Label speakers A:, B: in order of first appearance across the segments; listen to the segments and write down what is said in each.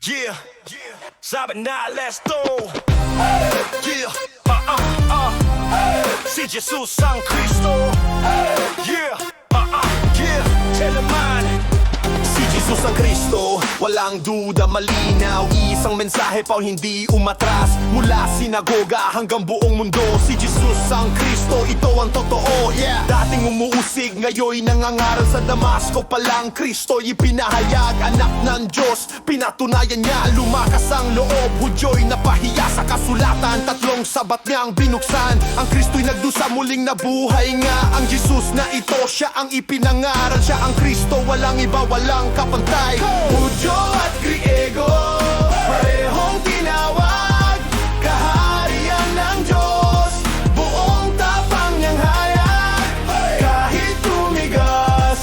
A: Yeah, sabi na let's go. Yeah, si Jesus ang Kristo. Yeah, yeah, tell him man.
B: Si Jesus ang Kristo, walang duda, malinaw. Isang mensahe pa hindi umatras. Mula sinagoga hanggang buong mundo. Si Jesus ang Kristo, ito ang totoo, yeah. Dating umuusig, ngayon nangangaral sa Damasco. Palang Kristo'y ipinahayag, anak ng Diyos. Pinatunayan niya, lumakas ang loob. Hudyo'y napahiya sa kasulatan, tatlong sabat niyang binuksan. Ang Kristo'y nagdusa, muling nabuhay nga. Ang Jesus na ito, siya ang ipinangaral. Siya ang Kristo, walang iba, walang kapantay. Hudyo at Griego, parehong tinawag. Kaharian ng Diyos, buong tapang niyang hayag. Kahit tumigas,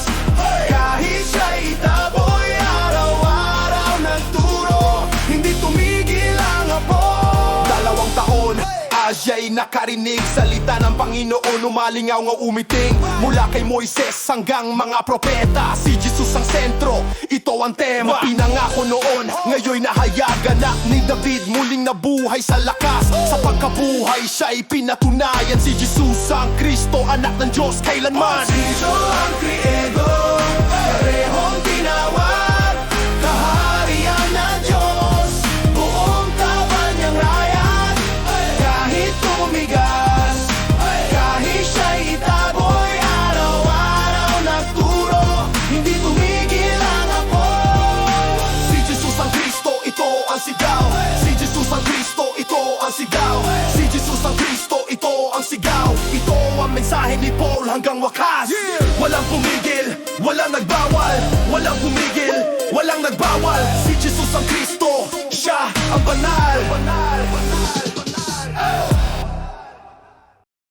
B: kahit siya'y itaboy, araw-araw nagturo, hindi tumigil ang apo. 2 taon, Asya'y nakarinig salita ng Panginoon, umalingaw nga umiting. Mula kay Moises hanggang mga propeta, si Jesus ang sentro, ito ang tema. Pinangako noon, ngayon'y nahayagan na ni David, muling nabuhay sa lakas. Sa pagkabuhay siya'y pinatunayan, si Jesus ang Kristo, anak ng Diyos kailanman. Si Jesus ang Griego, parehong tinawag. Kaharian ng Diyos, buong tapan niyang rayad. Kahit tumigas, kahit siya'y itaboy, araw-araw nagturo, hindi tumigil ang apo. Si Jesus ang Kristo, ito ang sigaw. Si Jesus ang Kristo, ito ang sigaw. Si Jesus ang Kristo, ito ang sigaw. Ito ang mensahe ni Paul hanggang wakas. Walang pumigil, walang nagbawal. Walang pumigil, walang nagbawal. Si Jesus ang Kristo, siya ang banal.